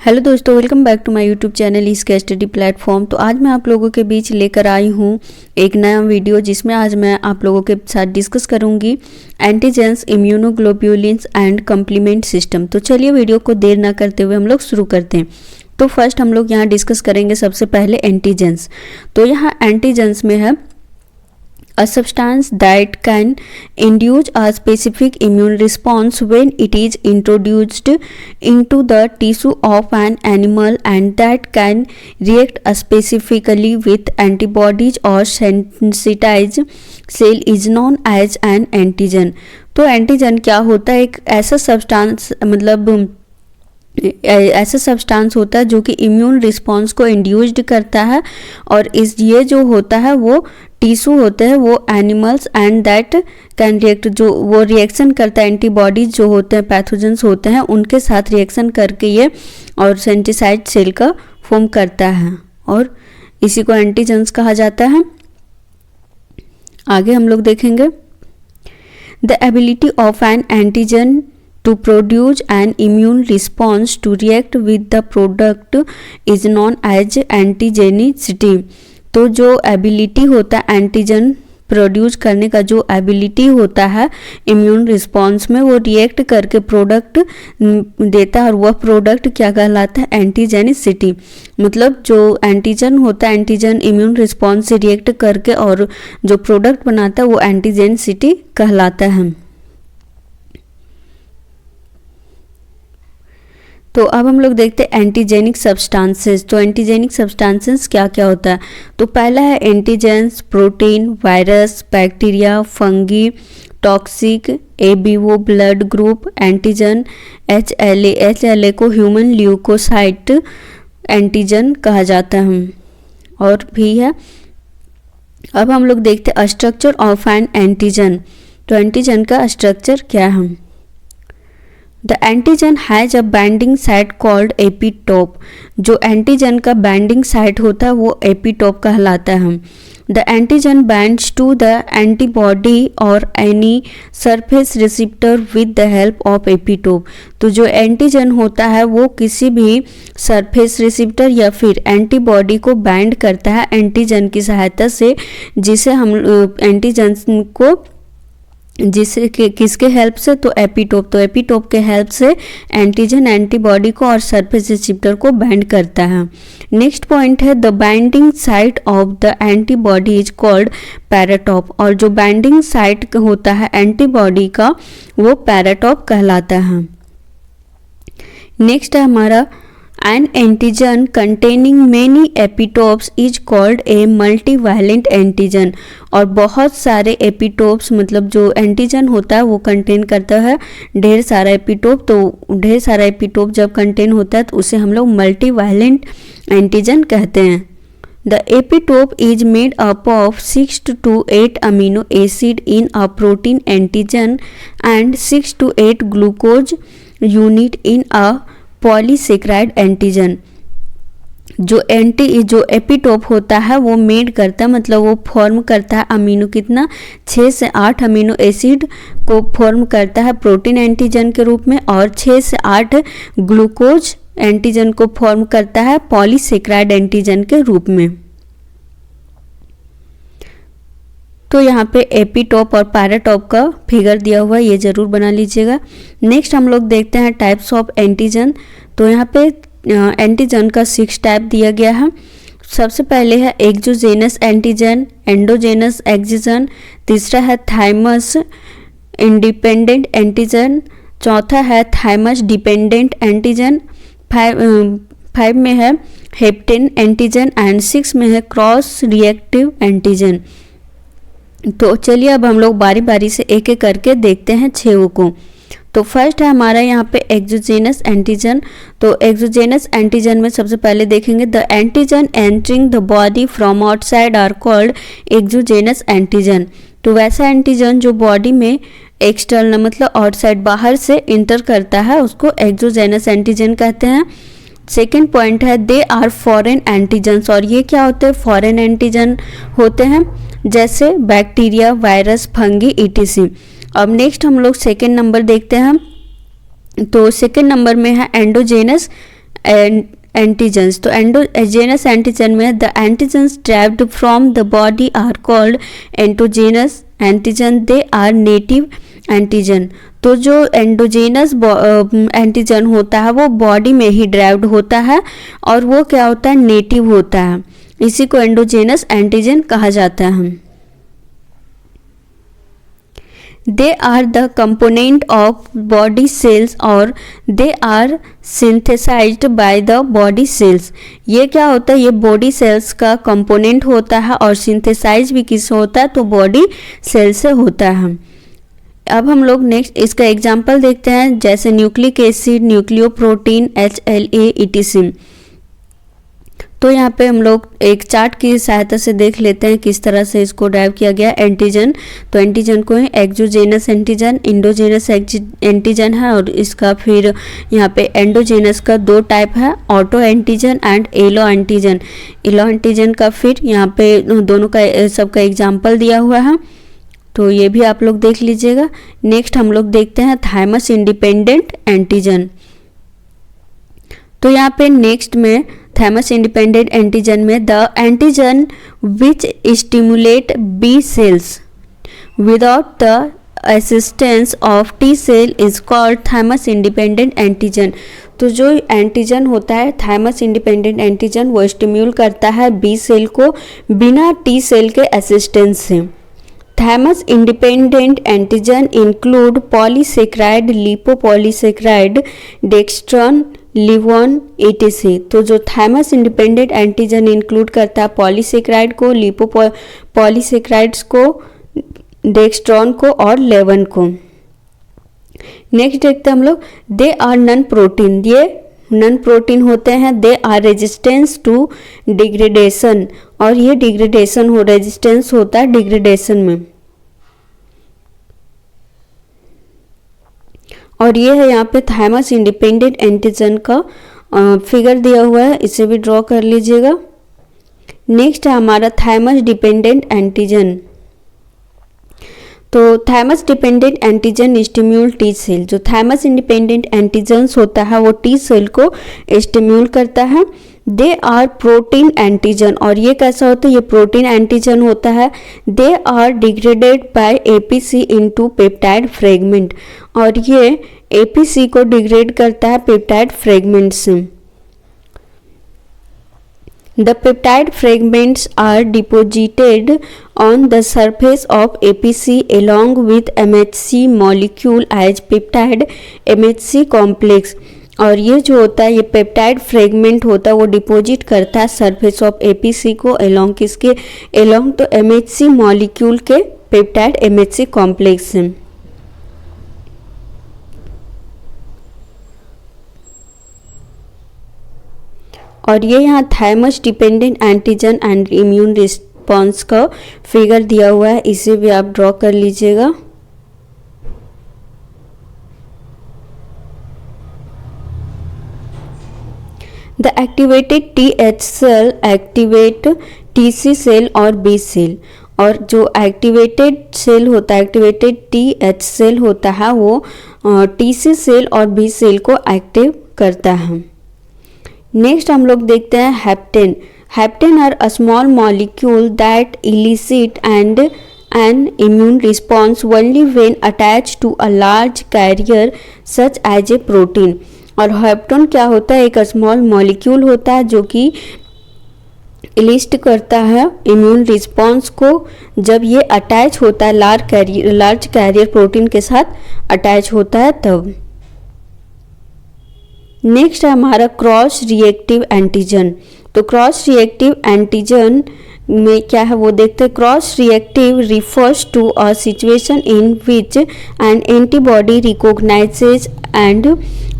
Hello दोस्तों, welcome back to my YouTube channel इसका study platform. तो आज मैं आप लोगों के बीच लेकर आई हूँ एक नया वीडियो, जिसमें आज मैं आप लोगों के साथ डिस्कस करूँगी एंटीजेंस, इम्यूनोग्लोब्यूलिन्स एंड कम्प्लीमेंट सिस्टम। तो चलिए वीडियो को देर ना करते हुए हम लोग शुरू करते हैं। तो फर्स्ट हम लोग यहाँ डिस्कस करेंगे सबसे पहले एंटीजेंस। तो यहाँ एंटीजेंस में है a substance that can induce a specific immune response when it is introduced into the tissue of an animal and that can react specifically with antibodies or sensitized cell is known as an antigen। तो antigen क्या होता है? एक ऐसा substance ऐसा substance होता है जो कि इम्यून रिस्पॉन्स को इंड्यूस्ड करता है, और ये जो होता है वो टिश्यू होते हैं, वो animals and that can react, जो वो रिएक्शन करता है, एंटीबॉडीज जो होते हैं, पैथोजेंस होते हैं, उनके साथ रिएक्शन करके ये और सेंटिसाइड सेल का फॉर्म करता है, और इसी को एंटीजेंस कहा जाता है। आगे हम लोग देखेंगे the ability of an antigen to produce an immune response to react with the product is known as antigenicity। तो जो एबिलिटी होता है एंटीजन प्रोड्यूस करने का, जो एबिलिटी होता है इम्यून रिस्पॉन्स में, वो रिएक्ट करके प्रोडक्ट देता है, और वह प्रोडक्ट क्या कहलाता है? एंटीजेनिसिटी। मतलब जो एंटीजन होता है, एंटीजन इम्यून रिस्पॉन्स से रिएक्ट करके और जो प्रोडक्ट बनाता है वो एंटीजेनिसिटी कहलाता है। तो अब हम लोग देखते हैं एंटीजेनिक सब्सटेंसेस। तो एंटीजेनिक सब्सटेंसेस क्या क्या होता है? तो पहला है antigens, protein, virus, bacteria, fungi, toxic, ABO blood group, antigen, HLA को ह्यूमन ल्यूकोसाइट एंटीजन कहा जाता है, और भी है। अब हम लोग देखते हैं स्ट्रक्चर ऑफ एन एंटीजन। तो एंटीजन का स्ट्रक्चर क्या है? The antigen has a binding site called epitope. जो एंटीजन का बाइंडिंग साइट होता है वो एपीटोप कहलाता है। The antigen binds to the antibody or any surface receptor with the help of epitope. तो जो एंटीजन होता है वो किसी भी सरफेस रिसेप्टर या फिर एंटीबॉडी को बाइंड करता है एंटीजन की सहायता से, जिसे हम एंटीजन को जिससे किसके हेल्प से? तो एपीटोप। तो एपीटोप के हेल्प से एंटीजन एंटीबॉडी को और सरफेस रिसेप्टर को बाइंड करता है। नेक्स्ट पॉइंट है the binding site of the antibody is called paratope. और जो बाइंडिंग साइट होता है एंटीबॉडी का वो पैराटोप कहलाता है। नेक्स्ट है हमारा An antigen containing many epitopes is called a multivalent antigen। और बहुत एपिटोप्स एपिटोप्स मतलब जो एंटीजन होता है वो कंटेन करता है ढेर सारा एपिटोप। तो ढेर सारा एपिटोप जब कंटेन होता है तो उसे हम लोग मल्टीवैलेंट एंटीजन कहते हैं। The epitope is made up of 6 to 8 amino acid in a protein antigen and 6 to 8 glucose unit in a polysaccharide antigen. जो एपिटोप होता है वो मेड करता है, मतलब वो फॉर्म करता है अमीनो, कितना? 6 से 8 अमीनो एसिड को फॉर्म करता है प्रोटीन एंटीजन के रूप में, और 6 से 8 ग्लूकोज एंटीजन को फॉर्म करता है पॉलीसेक्राइड एंटीजन के रूप में। तो यहाँ पे एपीटोप और पैराटोप का फिगर दिया हुआ है, ये जरूर बना लीजिएगा। नेक्स्ट हम लोग देखते हैं टाइप्स ऑफ एंटीजन। तो यहाँ पे एंटीजन का 6 टाइप दिया गया है। सबसे पहले है एक्सोजेनस एंटीजन, एंडोजेनस एंटीजन, तीसरा है थाइमस इंडिपेंडेंट एंटीजन, चौथा है थाइमस डिपेंडेंट एंटीजन, 5 में है हेप्टेन एंटीजन एंड 6 में है क्रॉस रिएक्टिव एंटीजन। तो चलिए अब हम लोग बारी बारी से एक एक करके देखते हैं 6 को। तो फर्स्ट है हमारा यहाँ पे एक्सोजेनस एंटीजन। तो एक्सोजेनस एंटीजन में सबसे पहले देखेंगे the antigen entering the body from outside are called exogenous antigen. तो वैसा एंटीजन जो बॉडी में एक्सटर्नल मतलब आउटसाइड बाहर से इंटर करता है उसको एक्सोजेनस एंटीजन कहते हैं। सेकेंड पॉइंट है दे आर फॉरेन एंटीजन्स। और ये क्या होते हैं? फॉरेन एंटीजन होते हैं, जैसे बैक्टीरिया, वायरस, फंगी, ईटीसी। अब नेक्स्ट हम लोग सेकेंड नंबर देखते हैं। तो सेकेंड नंबर में है एंडोजेनस एंटीजन्स। तो एंडोजेनस एंटीजन में the antigens derived from the body are called endogenous antigen, they are native antigen. तो जो एंडोजेनस एंटीजन होता है वो बॉडी में ही ड्राइव्ड होता है और वो क्या होता है, नेटिव होता है, इसी को एंडोजेनस एंटीजन कहा जाता है। They are the component of body cells और they are synthesized by the body cells। ये क्या होता है, ये बॉडी सेल्स का कंपोनेंट होता है और सिंथेसाइज भी किस होता है, तो बॉडी सेल से होता है। अब हम लोग नेक्स्ट इसका एग्जांपल देखते हैं, जैसे nucleic acid, nucleoprotein, HLA, ETC। तो यहाँ पे हम लोग एक चार्ट की सहायता से देख लेते हैं किस तरह से इसको ड्राइव किया गया एंटीजन। तो एंटीजन को एक्सोजेनस एंटीजन, इंडोजेनस एंटीजन है और इसका फिर यहाँ पे एंडोजेनस का दो टाइप है, auto antigen and allo antigen. Allo antigen का फिर यहाँ पे दोनों का सबका एग्जाम्पल दिया हुआ है, तो ये भी आप लोग देख लीजिएगा। नेक्स्ट हम लोग देखते हैं थाइमस इंडिपेंडेंट एंटीजन। तो यहाँ पे नेक्स्ट में थाइमस इंडिपेंडेंट एंटीजन में the antigen which stimulate B cells without the assistance of T cell is called thymus independent antigen. तो जो एंटीजन होता है थाइमस इंडिपेंडेंट एंटीजन वो स्टिम्यूल करता है बी सेल को बिना टी सेल के असिस्टेंस से। Thymus independent antigen include polysaccharide, lipopolysaccharide, dextran, levan, ETC। तो जो थाइमस इंडिपेंडेंट एंटीजन इंक्लूड करता है पॉलीसेक्राइड को, लिपोपॉलीसेक्राइड्स को, डेक्स्ट्रॉन को और लेवन को। नेक्स्ट देखते हैं हम लोग, दे आर नॉन प्रोटीन। ये नॉन प्रोटीन होते हैं। They are resistance to degradation, और ये डिग्रेडेशन हो रेजिस्टेंस होता है डिग्रेडेशन में। और ये है यहाँ पे थाइमस इंडिपेंडेंट एंटीजन का फिगर दिया हुआ है, इसे भी ड्रॉ कर लीजिएगा। नेक्स्ट है हमारा थाइमस डिपेंडेंट एंटीजन। तो thymus dependent antigen stimulate T cell. जो थाइमस इंडिपेंडेंट एंटीजन्स होता है वो टी सेल को स्टिम्यूल करता है। दे आर प्रोटीन एंटीजन, और ये कैसा होता है, ये प्रोटीन एंटीजन होता है। They are degraded by APC into peptide fragment, और ये APC को डिग्रेड करता है पेप्टाइड फ्रेगमेंट से। The peptide fragments are deposited on the surface of APC along with MHC molecule as peptide MHC complex। और ये जो होता है ये पेप्टाइड फ्रेगमेंट होता है वो डिपॉजिट करता है सरफेस ऑफ APC को एलोंग किसके, एलोंग तो MHC मॉलिक्यूल के पेप्टाइड MHC कॉम्प्लेक्स से। और ये यहाँ thymus dependent antigen and immune response का फिगर दिया हुआ है, इसे भी आप ड्रॉ कर लीजिएगा। The activated TH cell activate TC cell और B सेल, और जो एक्टिवेटेड सेल होता है एक्टिवेटेड TH सेल होता है वो TC सेल और B सेल को एक्टिव करता है। नेक्स्ट हम लोग देखते हैं hapten. Hapten are a small molecule that elicit and an immune response only when attach to a large carrier such as a protein. और हेप्टेन क्या होता है, एक स्मॉल मॉलिक्यूल होता है जो कि इलिस्ट करता है इम्यून रिस्पॉन्स को जब ये अटैच होता है लार्ज कैरियर प्रोटीन के साथ अटैच होता है तब। नेक्स्ट है हमारा क्रॉस रिएक्टिव एंटीजन। तो क्रॉस रिएक्टिव एंटीजन में क्या है वो देखते हैं। Cross reactive refers to a situation in which an antibody recognises and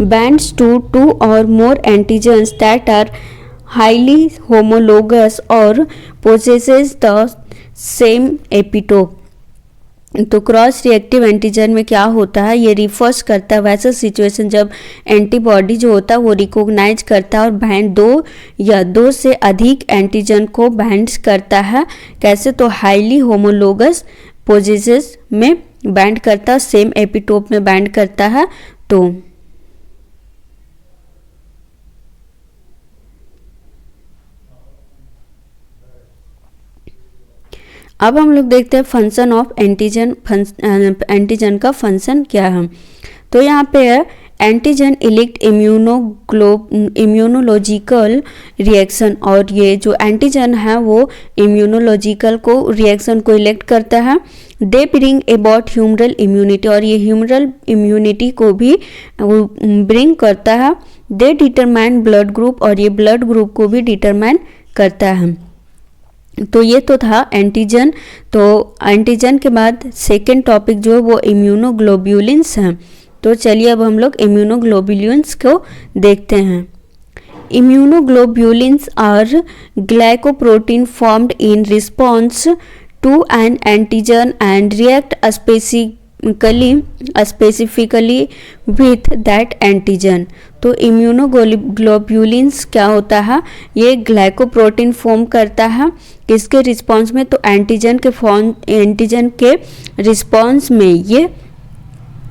binds to two or more antigens that are highly homologous or possesses the same epitope. तो cross reactive antigen में क्या होता है, ये रिफर्स करता है वैसा situation जब एंटीबॉडी जो होता है वो रिकॉग्नाइज करता है और बाइंड दो या दो से अधिक एंटीजन को बाइंड्स करता है। कैसे, तो हाईली होमोलोगस पोजेसेस में बाइंड करता है, सेम एपिटोप में बाइंड करता है। तो अब हम लोग देखते हैं फंक्शन ऑफ एंटीजन। एंटीजन का फंक्शन क्या है? तो यहाँ पे है एंटीजन इलिक्ट इम्यूनोलॉजिकल रिएक्शन, और ये जो एंटीजन है वो इम्यूनोलॉजिकल को रिएक्शन को इलेक्ट करता है। They bring about humoral immunity, और ये ह्यूमरल इम्यूनिटी को भी ब्रिंग करता है। दे डिटरमाइन ब्लड ग्रुप, और ये ब्लड ग्रुप को भी डिटरमाइन करता है। तो ये तो था एंटीजन। तो एंटीजन के बाद सेकेंड टॉपिक जो है वो इम्यूनोग्लोब्यूलिन्स हैं। तो चलिए अब हम लोग इम्यूनोग्लोब्यूलिन्स को देखते हैं। Immunoglobulins are glycoprotein formed in response to an antigen and react specifically with that antigen. तो इम्यूनोग्लोब्यूलिन्स क्या होता है? ये ग्लाइकोप्रोटीन फॉर्म करता है किसके रिस्पॉन्स में? तो एंटीजन के रिस्पॉन्स में ये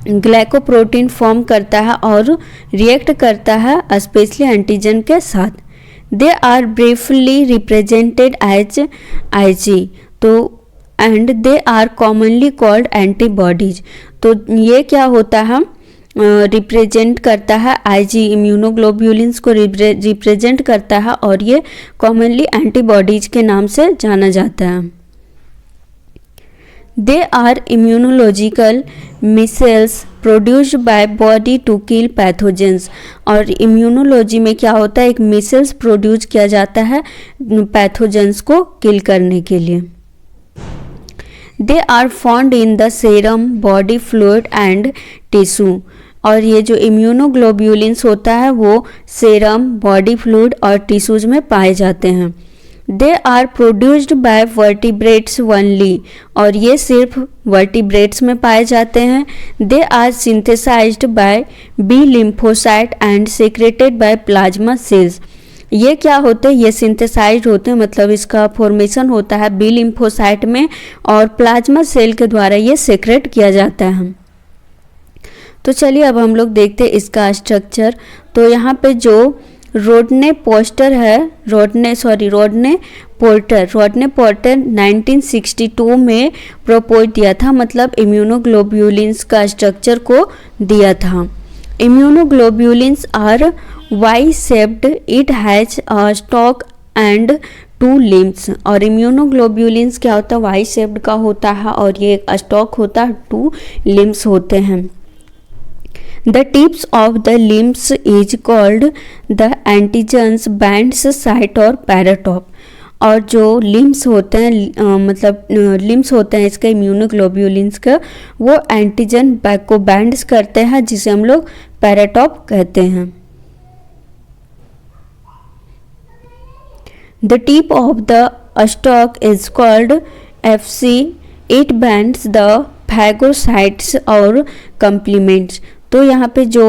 ग्लाइकोप्रोटीन फॉर्म करता है और रिएक्ट करता है स्पेशली एंटीजन के साथ। They are briefly represented as Ig, तो and they are commonly called antibodies. तो ये क्या होता है? रिप्रेजेंट करता है आईजी, इम्यूनोग्लोब्यूलिन्स को रिप्रेजेंट करता है और ये कॉमनली एंटीबॉडीज के नाम से जाना जाता है। They are immunological missiles produced by body to kill pathogens, और इम्यूनोलॉजी में क्या होता है? एक मिसाइल्स प्रोड्यूस किया जाता है पैथोजेंस को किल करने के लिए। They are found in the serum, body fluid and tissue, और ये जो इम्यूनोग्लोब्यूलिन्स होता है वो सेरम, बॉडी फ्लूइड और टिश्यूज में पाए जाते हैं। They are produced by vertebrates only, और ये सिर्फ वर्टिब्रेट्स में पाए जाते हैं। They are synthesized by B lymphocyte and secreted by plasma cells. ये क्या होते हैं? ये सिंथेसाइज्ड होते हैं, मतलब इसका फॉर्मेशन होता है बी लिम्फोसाइट में और प्लाज्मा सेल के द्वारा ये सेक्रेट किया जाता है। तो चलिए अब हम लोग देखते हैं इसका स्ट्रक्चर। तो यहाँ पे जो रोडने पोर्टर 1962 में प्रपोज दिया था, मतलब इम्यूनोग्लोब्यूलिन्स का स्ट्रक्चर को दिया था। Immunoglobulins are Y shaped, it has a stalk and 2 limbs, और इम्यूनोग्लोब्यूलिन्स क्या होता है? वाई शेप्ड का होता है और ये एक स्टॉक होता है, 2 लिम्स होते हैं। The tips of the limbs is called the antigens bands site और पैराटॉप, और जो लिम्स होते हैं लिम्स होते हैं इसके इम्यूनोग्लोब्यूलिन्स का, वो एंटीजन बैक को बैंड्स करते हैं जिसे हम लोग पैराटॉप कहते हैं। The tip of the stalk is called FC. It bands the phagocytes और complements। तो यहाँ पे जो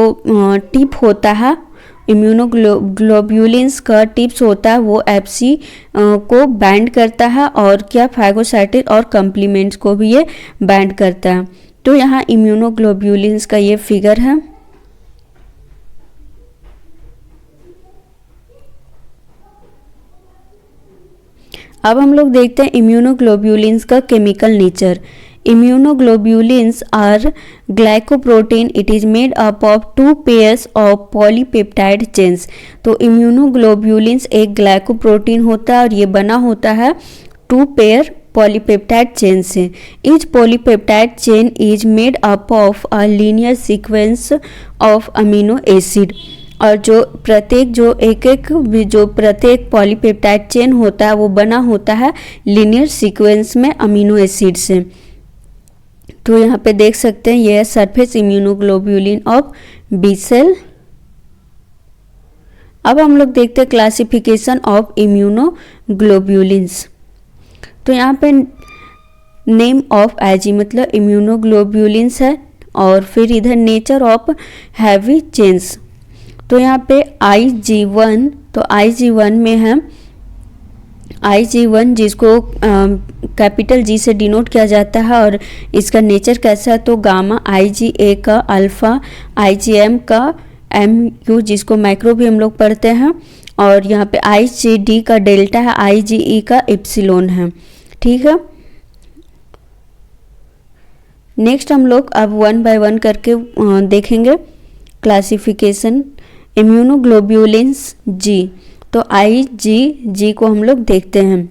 टिप होता है इम्यूनोग्लोब्यूलिन्स का टिप्स होता है वो एफसी को बैंड करता है, और क्या फैगोसाइटिस और कम्प्लीमेंट्स को भी ये बैंड करता है। तो यहाँ इम्यूनोग्लोब्यूलिन्स का ये फिगर है। अब हम लोग देखते हैं इम्यूनोग्लोब्यूलिन्स का chemical nature. Immunoglobulins are glycoprotein. It is made up of 2 pairs of polypeptide chains। तो immunoglobulins एक ग्लाइकोप्रोटीन होता है और ये बना होता है 2 पेयर पॉलीपेप्टाइड चेन से। Each polypeptide chain is made up of a linear sequence of amino acid। और जो प्रत्येक पॉलीपेप्टाइड चेन होता है वो बना होता है लीनियर सीक्वेंस में अमीनो एसिड से। तो यहाँ पे देख सकते हैं यह surface immunoglobulin of B cell. अब हम लोग देखते हैं क्लासिफिकेशन ऑफ इम्यूनोग्लोब्यूलिन्स। तो यहाँ पे नेम ऑफ आईजी मतलब इम्यूनोग्लोब्यूलिन्स है, और फिर इधर नेचर ऑफ हैवी चेन्स। तो यहाँ पे IG1, तो IG1 में है IG1 जिसको कैपिटल जी से डिनोट किया जाता है, और इसका नेचर कैसा है? तो गामा, IgA का अल्फ़ा, IgM का MU जिसको माइक्रो भी हम लोग पढ़ते हैं, और यहाँ पे IgD का डेल्टा है, IgE का एप्सिलॉन है। ठीक है, नेक्स्ट हम लोग अब वन बाय वन करके देखेंगे क्लासिफिकेशन। इम्यूनोग्लोब्यूलिन्स जी, तो IgG को हम लोग देखते हैं।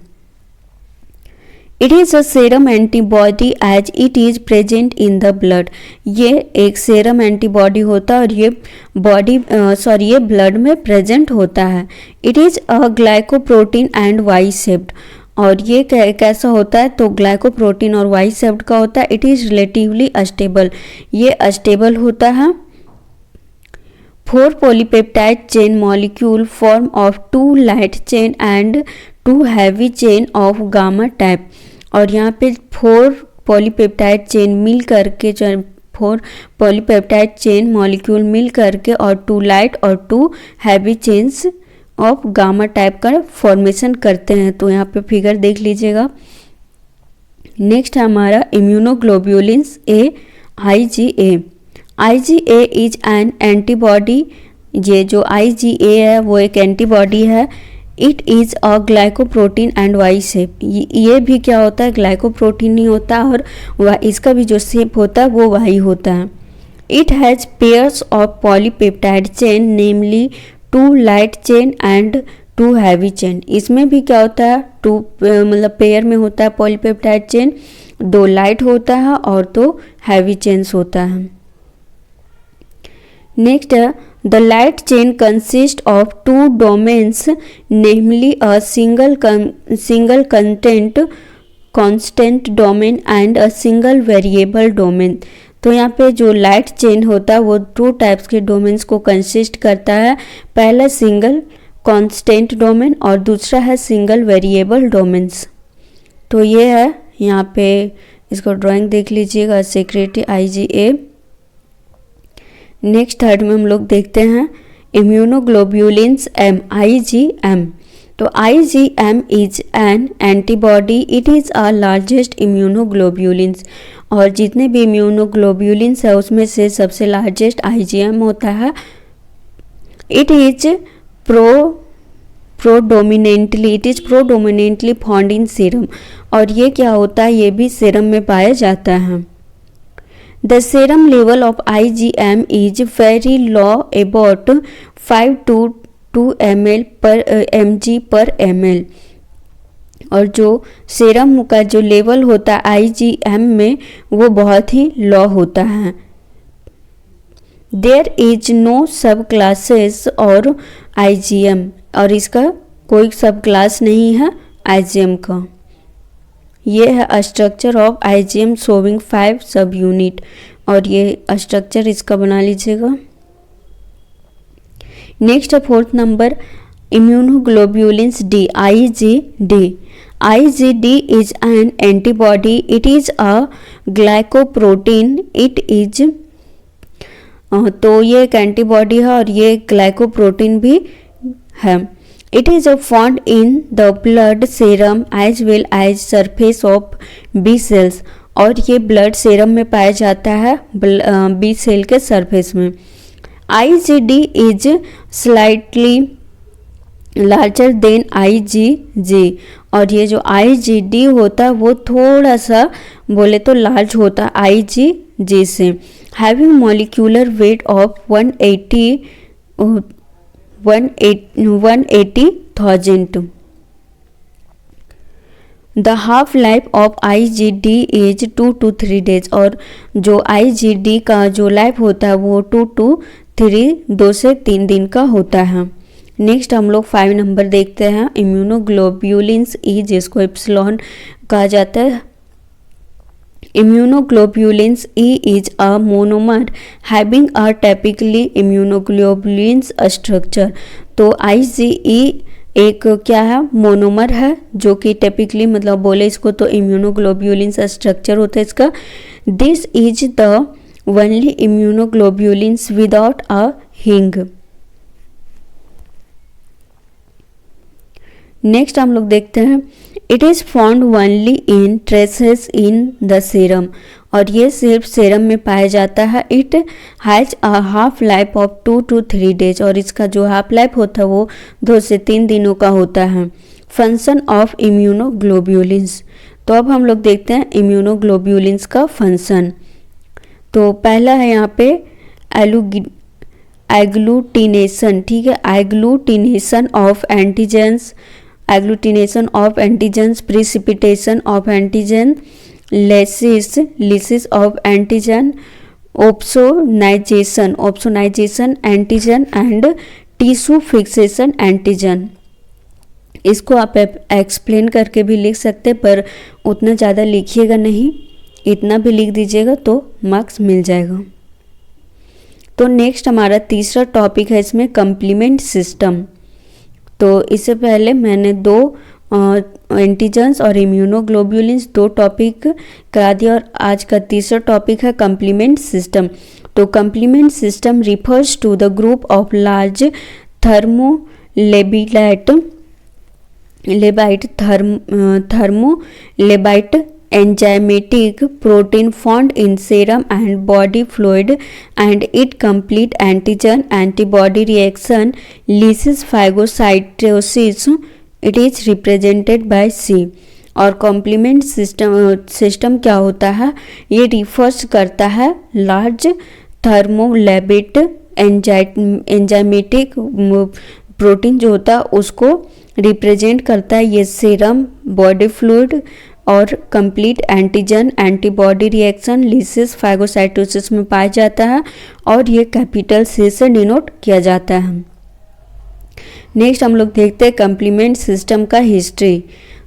It is a serum antibody as it is present in the blood. ये एक सेरम एंटीबॉडी होता है और ये ब्लड में प्रेजेंट होता है। It is a glycoprotein and Y shaped, और ये कैसा होता है, तो ग्लाइकोप्रोटीन और वाई शेप्ड का होता है। इट इज़ रिलेटिवली अस्टेबल, ये अस्टेबल होता है। 4 polypeptide chain molecule form of 2 light chain and 2 heavy chain of gamma type, और यहाँ पे 4 पॉलीपेप्टाइड चेन मिल करके 4 पॉलीपेप्टाइड चेन मॉलिक्यूल मिल करके और 2 लाइट और 2 heavy chains of gamma type का फॉर्मेशन करते हैं। तो यहाँ पे फिगर देख लीजिएगा। नेक्स्ट हमारा immunoglobulins A, IgA। IgA is an antibody, ये जो IgA है वो एक एंटीबॉडी है। It is a glycoprotein and Y shape, ये भी क्या होता है, ग्लाइकोप्रोटीन ही होता है और इसका भी जो शेप होता है वो वाई होता है। It has pairs of polypeptide chain namely 2 light chain and 2 heavy chain. इसमें भी क्या होता है, 2 मतलब पेयर में होता है पॉलीपेप्टाइड चेन, 2 लाइट होता है और 2 हैवी चेन्स होता है। नेक्स्ट है the light chain consists of 2 domains, namely a single constant domain and a single variable domain। तो यहाँ पे जो लाइट चेन होता है वो 2 टाइप्स के डोमेन्स को कंसिस्ट करता है। पहला सिंगल कांस्टेंट डोमेन और दूसरा है सिंगल वेरिएबल डोमेन्स। तो ये है, यहाँ पे इसको ड्राइंग देख लीजिएगा, सेक्रेटरी IgA। नेक्स्ट थर्ड में हम लोग देखते हैं इम्यूनोग्लोब्यूलिन्स M, IgM। तो IgM is an antibody, it is a largest immunoglobulins, और जितने भी इम्यूनोग्लोब्यूलिन्स है उसमें से सबसे लार्जेस्ट IgM होता है। It is predominantly found in serum, और ये क्या होता है, ये भी सीरम में पाया जाता है। The serum level of IgM is very low, about 5 to 2 mg/ml, और जो सेरम का जो लेवल होता है IgM में वो बहुत ही लो होता है। There is no सब क्लासेस और IgM, और इसका कोई सब क्लास नहीं है IgM का। ये है स्ट्रक्चर ऑफ IgM शोविंग 5 सब यूनिट, और ये स्ट्रक्चर इसका बना लीजिएगा। नेक्स्ट है 4th number immunoglobulins D, IgD। IgD is an antibody, it is a glycoprotein, it is तो ये एक एंटीबॉडी है और ये ग्लाइकोप्रोटीन भी है। It is found in the blood serum as well as surface of B cells, और ये ब्लड सेरम में पाया जाता है B सेल के सरफेस में। IgD is slightly larger than IgG, और ये जो IgD होता है वो थोड़ा सा बोले तो लार्ज होता है IgG से। Having molecular weight of 180,000। The half life of IgD is 2 to 3 days, और जो IgD का जो लाइफ होता है वो 2 से 3 दिन का होता है। नेक्स्ट हम लोग 5 नंबर देखते हैं इम्यूनोग्लोब्यूलिन्स E, जिसको एप्सिलॉन कहा जाता है। Immunoglobulins E is a monomer having a typically immunoglobulins structure. तो IgE एक क्या है, मोनोमर है, जो कि टिपिकली मतलब बोले इसको तो इम्यूनोग्लोब्यूलिन्स स्ट्रक्चर होता है इसका। This is the only immunoglobulins without a hinge. Next हम लोग देखते हैं it is found only in traces in the serum, और ये सिर्फ सीरम में पाया जाता है। It has a half life of 2 to 3 days, और इसका जो हाफ लाइफ होता है वो 2 से 3 दिनों का होता है। फंक्शन ऑफ इम्यूनोग्लोब्यूलिन्स, तो अब हम लोग देखते हैं इम्यूनोग्लोब्यूलिन्स का फंक्शन। तो पहला है यहाँ पे एग्लूटिनेशन, ठीक है, agglutination of antigens, agglutination of antigens, precipitation of antigen, lysis of antigen, opsonisation antigen and tissue fixation antigen. इसको आप एक्सप्लेन करके भी लिख सकते, पर उतना ज़्यादा लिखिएगा नहीं, इतना भी लिख दीजिएगा तो मार्क्स मिल जाएगा। तो नेक्स्ट हमारा तीसरा टॉपिक है इसमें कम्प्लीमेंट सिस्टम। तो इससे पहले मैंने दो एंटीजेंस और इम्यूनोग्लोब्युलिन्स दो टॉपिक करा दिया और आज का तीसरा टॉपिक है कम्प्लीमेंट सिस्टम। तो complement system refers to the group of large thermolabile enzymatic protein found in serum and body fluid and it complete antigen antibody reaction lysis phagocytosis, it is represented by C। और complement system क्या होता है, ये refers करता है large थर्मोलेबिट enzymatic protein जो होता है उसको रिप्रेजेंट करता है। ये सीरम, बॉडी फ्लूइड और complete antigen antibody reaction lysis phagocytosis में पाया जाता है और ये कैपिटल सी से डिनोट किया जाता है। नेक्स्ट हम लोग देखते हैं कम्प्लीमेंट सिस्टम का हिस्ट्री।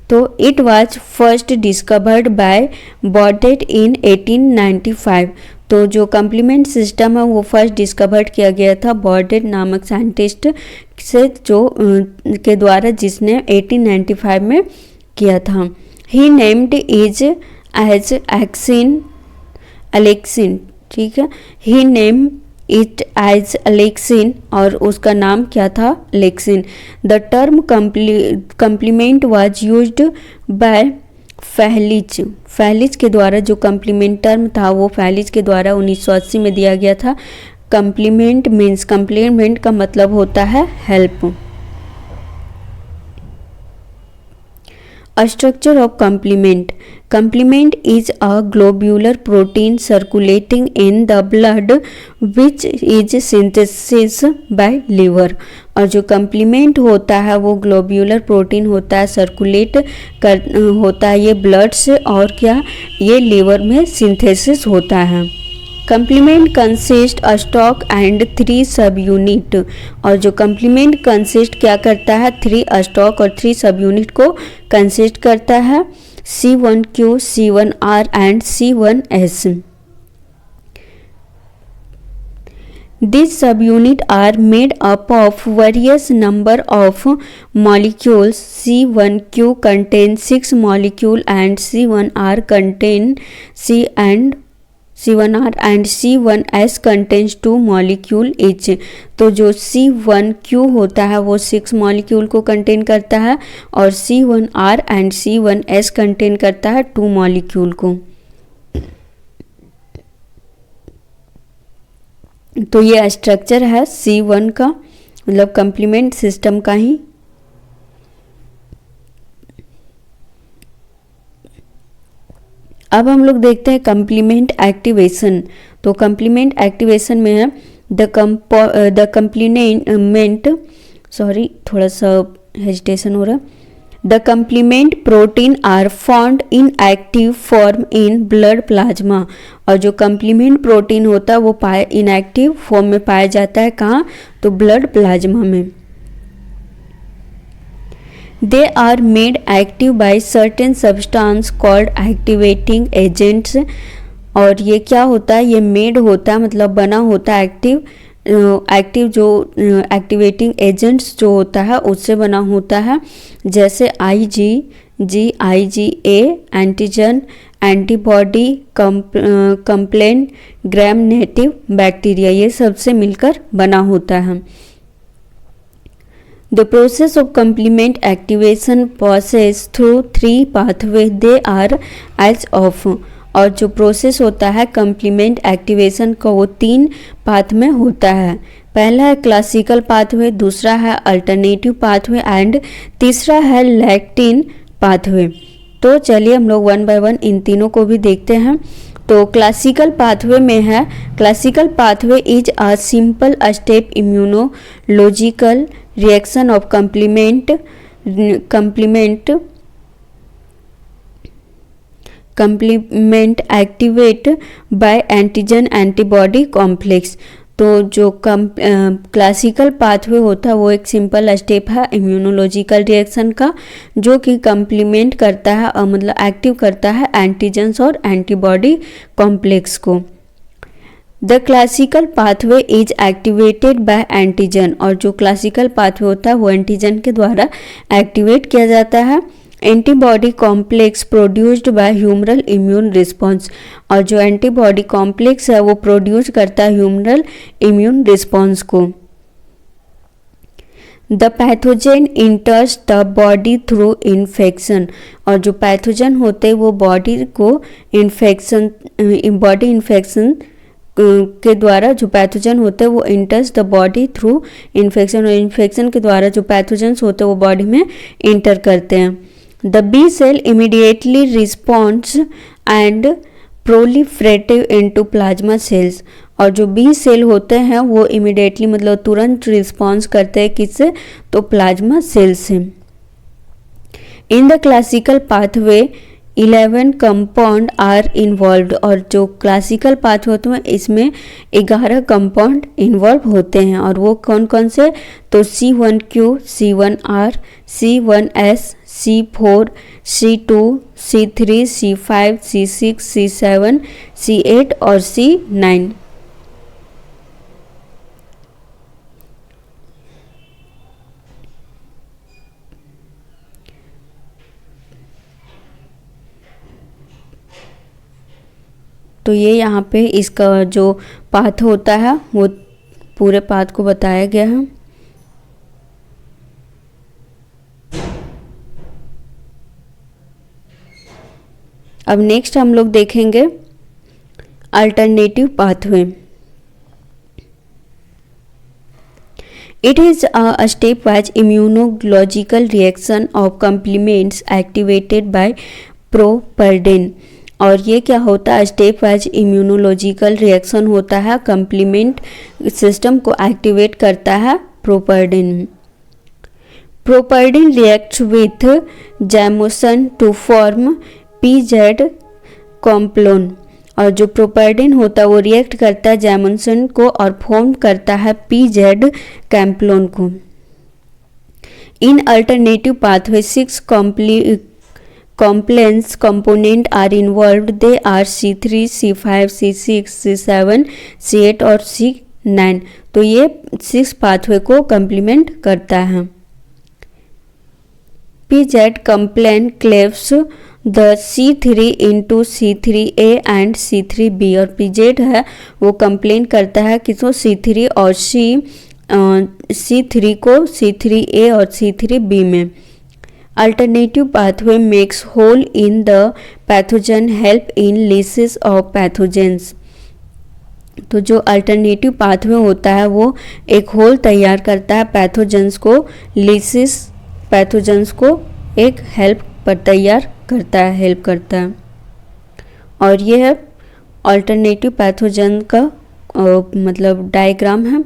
तो it was first discovered by Bordet in 1895। तो जो कम्प्लीमेंट सिस्टम है वो फर्स्ट डिस्कवर्ड किया गया था बॉर्डेट नामक साइंटिस्ट से, जो के द्वारा, जिसने 1895 में किया था। He named it as Alexin, ठीक है, he named it as Alexin और उसका नाम क्या था, Alexin। The term complement was used by फैलिज के द्वारा, जो कम्प्लीमेंट टर्म था वो फैलिज के द्वारा 1980 में दिया गया था। कम्प्लीमेंट मीन्स, कम्प्लीमेंट का मतलब होता है help. A structure of complement. Complement is a globular protein circulating in the blood which is synthesized by liver। और जो complement होता है वो ग्लोब्यूलर प्रोटीन होता है, सर्कुलेट होता है ये ब्लड से, और क्या, ये लिवर में सिंथेसिस होता है। Complement consist a stalk and 3 सब यूनिट। और जो कम्प्लीमेंट कंसिस्ट क्या करता है, 3 स्टॉक और 3 सब यूनिट को कंसिस्ट करता है, C1Q, C1R and C1S। These subunits are made up of various number of molecules. C1Q contains 6 molecules and C1R contains C1R and C1S contains 2 molecule each। तो जो C1Q होता है वो 6 मॉलिक्यूल को कंटेन करता है और C1R एंड C1S कंटेन करता है 2 मॉलिक्यूल को। तो ये स्ट्रक्चर है C1 का, मतलब कम्प्लीमेंट सिस्टम का ही। अब हम लोग देखते हैं कम्प्लीमेंट एक्टिवेशन। तो कम्प्लीमेंट एक्टिवेशन में है द कम्प्लीमेंट, सॉरी थोड़ा सा हेजिटेशन हो रहा है, the complement protein are found in active form in blood plasma. और जो कम्प्लीमेंट प्रोटीन होता है वो इनएक्टिव फॉर्म में पाया जाता है, कहाँ, तो ब्लड प्लाज्मा में। They are made active by certain substance called activating agents। और ये क्या होता है, ये मेड होता है, मतलब बना होता है एक्टिव जो एक्टिवेटिंग एजेंट्स जो होता है उससे बना होता है, जैसे IgA एंटीजन, एंटीबॉडी, कंप्लेन, ग्राम नेटिव बैक्टीरिया, ये सबसे मिलकर बना होता है। The process of complement activation passes through 3 pathways. They are as of। और जो प्रोसेस होता है कम्प्लीमेंट एक्टिवेशन का वो 3 पाथ में होता है। पहला है क्लासिकल पाथवे, दूसरा है अल्टरनेटिव पाथवे एंड तीसरा है लैक्टिन पाथवे। तो चलिए हम लोग 1 बाय 1 इन तीनों को भी देखते हैं। तो क्लासिकल पाथवे में है, classical pathway is a simple step immunological reaction of complement activate by antigen antibody complex. तो जो क्लासिकल पाथवे होता है वो एक सिंपल स्टेप है इम्यूनोलॉजिकल रिएक्शन का, जो कि कंप्लीमेंट करता है और मतलब एक्टिव करता है एंटीजन्स और एंटीबॉडी कॉम्प्लेक्स को। The classical pathway is activated by antigen, और जो क्लासिकल पाथवे होता है वो एंटीजन के द्वारा एक्टिवेट किया जाता है। Antibody complex produced by humoral immune response, और जो एंटीबॉडी कॉम्प्लेक्स है वो प्रोड्यूस करता है ह्यूमरल इम्यून रिस्पॉन्स को। The pathogen enters the body through infection, और जो पैथोजन होते हैं वो बॉडी इन्फेक्शन के द्वारा, जो पैथोजन होते हैं वो इंटर्स द बॉडी थ्रू इन्फेक्शन, और इन्फेक्शन के द्वारा जो पैथोजन्स होते हैं वो बॉडी में इंटर करते हैं। The B cell immediately responds and proliferative into plasma cells, और जो बी सेल होते हैं वो इमीडिएटली मतलब तुरंत रिस्पॉन्स करते हैं किससे, तो प्लाज्मा सेल से। In the classical pathway 11 compound are involve, और जो क्लासिकल पाथवे होते हैं इसमें 11 कंपाउंड इन्वॉल्व होते हैं, और वो कौन कौन से, तो C1Q, C1R, C1S, C4, C2, C3, C5, C6, C7, C8 और C9। तो ये यहाँ पे इसका जो पाथ होता है वो पूरे पाथ को बताया गया है। अब नेक्स्ट हम लोग देखेंगे alternative pathway. It is a stepwise immunological reaction of complements activated by properdin, और ये क्या होता है, स्टेप वाइज इम्यूनोलॉजिकल रिएक्शन होता है, कंप्लीमेंट सिस्टम को एक्टिवेट करता है properdin. Properdin reacts with zymosan to form PZ complex, और जो प्रोपर्डिन होता है वो रिएक्ट करता है जैमोसन को और फॉर्म करता है PZ कैम्प्लोन को। इन alternative pathway 6 complex component are involved. They are C3, C5, C6, C7, C8 और C9। तो ये 6 पाथवे को कंप्लीमेंट करता है। PZ complaint cleaves the C3 into C3A and C3B, और PZ है वो कंप्लेन करता है किसको, C3 और C3 को C3A और C3B में। Alternative pathway makes hole in the pathogen, help in lysis of pathogens। तो जो अल्टरनेटिव पाथवे होता है वो एक होल तैयार करता है पैथोजेंस को, लिसिस पैथोजेंस को एक हेल्प पर तैयार करता है, हेल्प करता है। और ये है अल्टरनेटिव पैथोजन का मतलब डायग्राम है।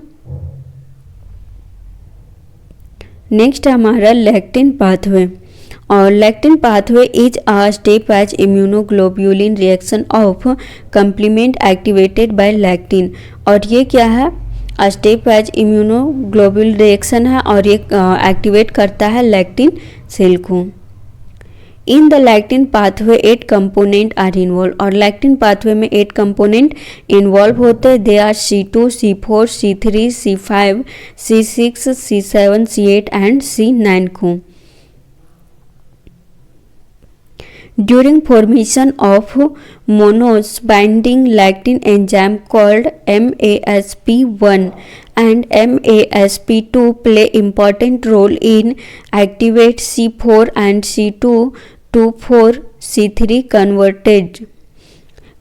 नेक्स्ट हमारा लैक्टिन पाथवे, और lectin pathway is a step wise immunoglobulin reaction of complement activated by lectin, और ये क्या है, स्टेप वाइज इम्यूनोग्लोब्यूल रिएक्शन है और ये एक्टिवेट करता है लैक्टिन सेल को। In the lectin pathway 8 component are involve, और लैक्टिन पाथवे में 8 कंपोनेंट इन्वॉल्व होते हैं। They are C2, C4, C3, C5, C6, C7, C8 and C9 को। During formation of monos binding lactin enzyme called MASP1 and MASP2 play important role in activate C4 and C2 to 4 C3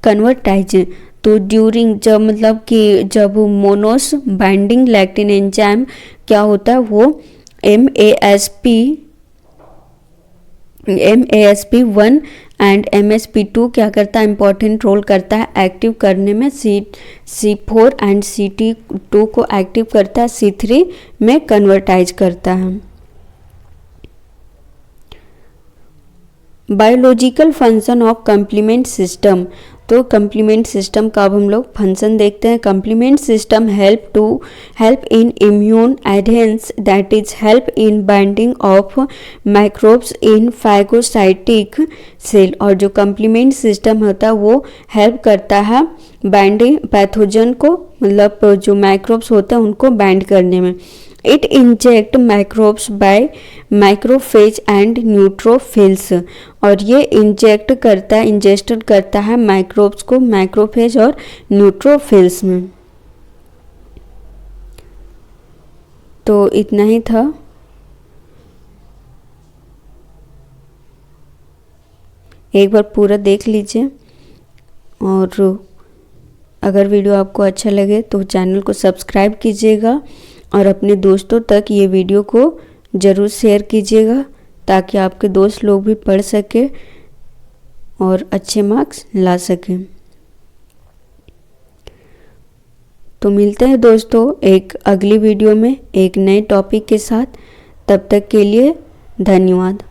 convertase। तो during जब मतलब कि जब मोनोस binding lectin enzyme क्या होता है वो MASP1 एंड MsP2 क्या करता है, इम्पॉर्टेंट रोल करता है एक्टिव करने में, C4 एंड Ct2 को एक्टिव करता है, C3 में कन्वर्टाइज करता है। Biological function of complement system, तो कंप्लीमेंट सिस्टम का अब हम लोग फंक्शन देखते हैं। Complement system help in immune adherence, that is help in binding of microbes in phagocytic cell. और जो कंप्लीमेंट सिस्टम होता है वो हेल्प करता है बाइंडिंग पैथोजन को, मतलब जो माइक्रोब्स होते हैं उनको बाइंड करने में। It ingest microbes by macrophage and neutrophils, और ये इंजेस्ट करता है माइक्रोब्स को माइक्रोफेज और न्यूट्रोफिल्स में। तो इतना ही था। एक बार पूरा देख लीजिए, और अगर वीडियो आपको अच्छा लगे तो चैनल को सब्सक्राइब कीजिएगा और अपने दोस्तों तक ये वीडियो को ज़रूर शेयर कीजिएगा ताकि आपके दोस्त लोग भी पढ़ सके और अच्छे मार्क्स ला सकें। तो मिलते हैं दोस्तों एक अगली वीडियो में एक नए टॉपिक के साथ। तब तक के लिए धन्यवाद।